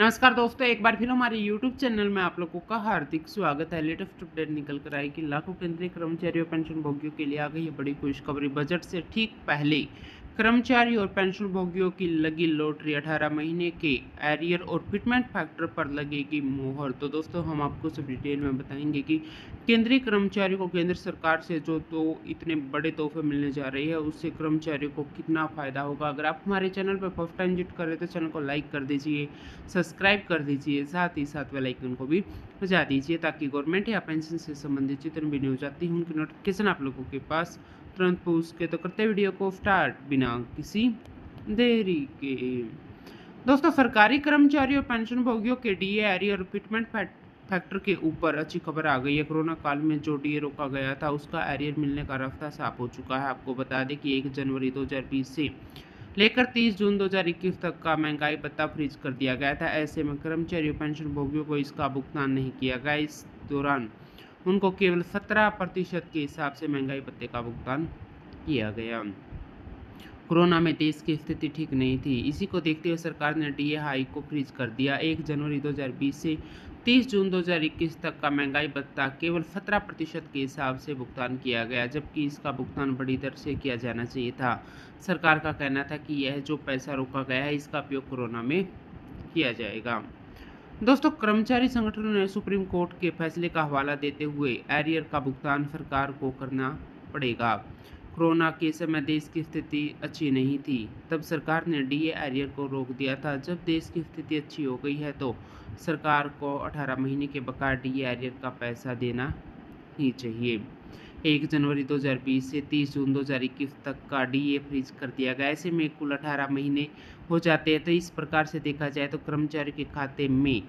नमस्कार दोस्तों, एक बार फिर हमारे YouTube चैनल में आप लोगों का हार्दिक स्वागत है। लेटेस्ट अपडेट निकल कर आई कि लाखों केंद्रीय कर्मचारियों पेंशन भोगियों के लिए आ गई है बड़ी खुशखबरी। बजट से ठीक पहले कर्मचारी और पेंशन भोगियों की लगी लॉटरी। 18 महीने के एरियर और फिटमेंट फैक्टर पर लगेगी मोहर। तो दोस्तों, हम आपको सब डिटेल में बताएंगे कि केंद्रीय कर्मचारियों को केंद्र सरकार से जो तो इतने बड़े तोहफे मिलने जा रहे हैं, उससे कर्मचारियों को कितना फ़ायदा होगा। अगर आप हमारे चैनल पर फर्स्ट टाइम विजिट कर रहे हैं तो चैनल को लाइक कर दीजिए, सब्सक्राइब कर दीजिए, साथ ही साथ बेल आइकन को भी बजा दीजिए ताकि गवर्नमेंट या पेंशन से संबंधित जितनी भी न्यूज आती है उनकी नोटिफिकेशन आप लोगों के पास तुरंत पहुँच के। तो करते वीडियो को स्टार्ट बिना किसी देरी के। दोस्तों, सरकारी कर्मचारियों और पेंशन भोगियों के डीए एरियर और फिटमेंट फैक्टर के ऊपर अच्छी खबर आ गई है। कोरोना काल में जो डीए रोका गया था उसका एरियर मिलने का रास्ता साफ हो चुका है। आपको बता दें कि 1 जनवरी 2020 से लेकर 30 जून 2021 तक का महंगाई भत्ता फ्रीज कर दिया गया था। ऐसे में कर्मचारियों पेंशन भोगियों को इसका भुगतान नहीं किया गया। इस दौरान उनको केवल 17% के हिसाब से महंगाई भत्ते का भुगतान किया गया। कोरोना में देश की स्थिति ठीक नहीं थी, इसी को देखते हुए सरकार ने डीए हाई को फ्रीज कर दिया। 1 जनवरी 2020 से 30 जून 2021 तक का महंगाई भत्ता केवल 17% के हिसाब से भुगतान किया गया, जबकि इसका भुगतान बड़ी दर से किया जाना चाहिए था। सरकार का कहना था कि यह जो पैसा रोका गया है इसका उपयोग कोरोना में किया जाएगा। दोस्तों, कर्मचारी संगठनों ने सुप्रीम कोर्ट के फैसले का हवाला देते हुए एरियर का भुगतान सरकार को करना पड़ेगा। कोरोना के समय देश की स्थिति अच्छी नहीं थी, तब सरकार ने डीए एरियर को रोक दिया था। जब देश की स्थिति अच्छी हो गई है तो सरकार को 18 महीने के बकाया डीए एरियर का पैसा देना ही चाहिए। 1 जनवरी 2020 से 30 जून 2021 तक का डीए फ्रीज कर दिया गया। ऐसे में कुल 18 महीने हो जाते हैं। तो इस प्रकार से देखा जाए तो कर्मचारी के खाते में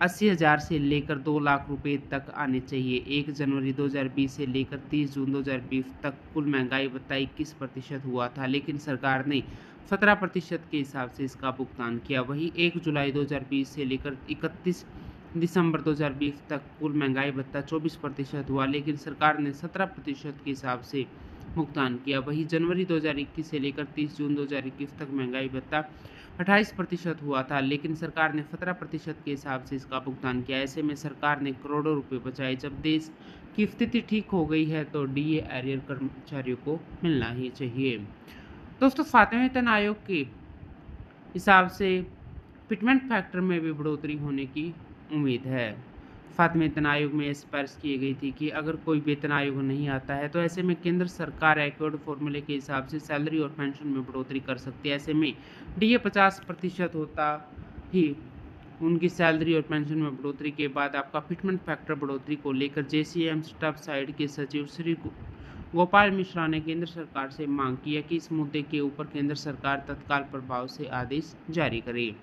80,000 से लेकर 2 लाख रुपए तक आने चाहिए। 1 जनवरी 2020 से लेकर 30 जून 2020 तक कुल महंगाई भत्ता 21% हुआ था, लेकिन सरकार ने 17% के हिसाब से इसका भुगतान किया। वहीं 1 जुलाई 2020 से लेकर 31 दिसंबर 2020 तक कुल महंगाई भत्ता 24% हुआ, लेकिन सरकार ने 17% के हिसाब से भुगतान किया। वहीं जनवरी 2021 से लेकर 30 जून 2021 तक महंगाई भत्ता 28% हुआ था, लेकिन सरकार ने 17% के हिसाब से इसका भुगतान किया। ऐसे में सरकार ने करोड़ों रुपए बचाए। जब देश की स्थिति ठीक हो गई है तो डीए एरियर कर्मचारियों को मिलना ही चाहिए। दोस्तों, 7वें वेतन आयोग के हिसाब से फिटमेंट फैक्टर में भी बढ़ोतरी होने की उम्मीद है। 7वें वेतन आयोग में सिफारिश की गई थी कि अगर कोई वेतन आयोग नहीं आता है तो ऐसे में केंद्र सरकार एक्वर्ड फॉर्मूले के हिसाब से सैलरी और पेंशन में बढ़ोतरी कर सकती है। ऐसे में डीए 50% होता ही उनकी सैलरी और पेंशन में बढ़ोतरी के बाद आपका फिटमेंट फैक्टर बढ़ोतरी को लेकर जेसीएम स्टाफ साइड के सचिव श्री गोपाल मिश्रा ने केंद्र सरकार से मांग की है कि इस मुद्दे के ऊपर केंद्र सरकार तत्काल प्रभाव से आदेश जारी करे।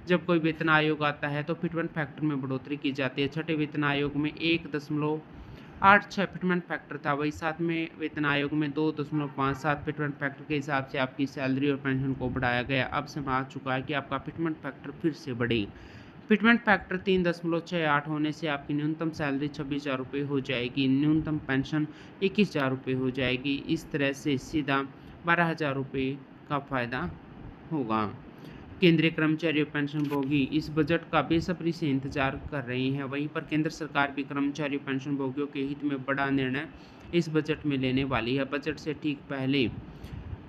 जब कोई वेतन आयोग आता है तो फिटमेंट फैक्टर में बढ़ोतरी की जाती है। छठे वेतन आयोग में 1.86 फिटमेंट फैक्टर था, वही 7वें वेतन आयोग में 2.57 फिटमेंट फैक्टर के हिसाब से आपकी सैलरी और पेंशन को बढ़ाया गया। अब समय आ चुका है कि आपका फिटमेंट फैक्टर फिर से बढ़े। फिटमेंट फैक्टर 3.68 होने से आपकी न्यूनतम सैलरी 26,000 रुपये हो जाएगी, न्यूनतम पेंशन 21,000 रुपये हो जाएगी। इस तरह से सीधा 12,000 रुपये का फ़ायदा होगा। केंद्रीय कर्मचारी और पेंशन भोगी इस बजट का बेसब्री से इंतजार कर रहे हैं। वहीं पर केंद्र सरकार भी कर्मचारी और पेंशन भोगियों के हित में बड़ा निर्णय इस बजट में लेने वाली है। बजट से ठीक पहले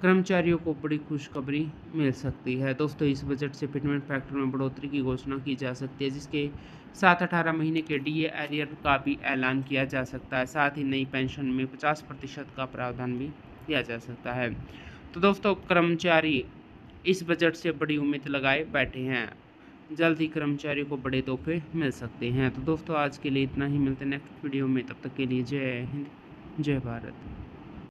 कर्मचारियों को बड़ी खुशखबरी मिल सकती है। दोस्तों, इस बजट से फिटमेंट फैक्टर में बढ़ोतरी की घोषणा की जा सकती है, जिसके साथ 18 महीने के डीए एरियर का भी ऐलान किया जा सकता है। साथ ही नई पेंशन में 50% का प्रावधान भी किया जा सकता है। तो दोस्तों, कर्मचारी इस बजट से बड़ी उम्मीद लगाए बैठे हैं। जल्द ही कर्मचारी को बड़े तोहफे मिल सकते हैं। तो दोस्तों, आज के लिए इतना ही। मिलते हैं नेक्स्ट वीडियो में। तब तक के लिए जय हिंद, जय भारत।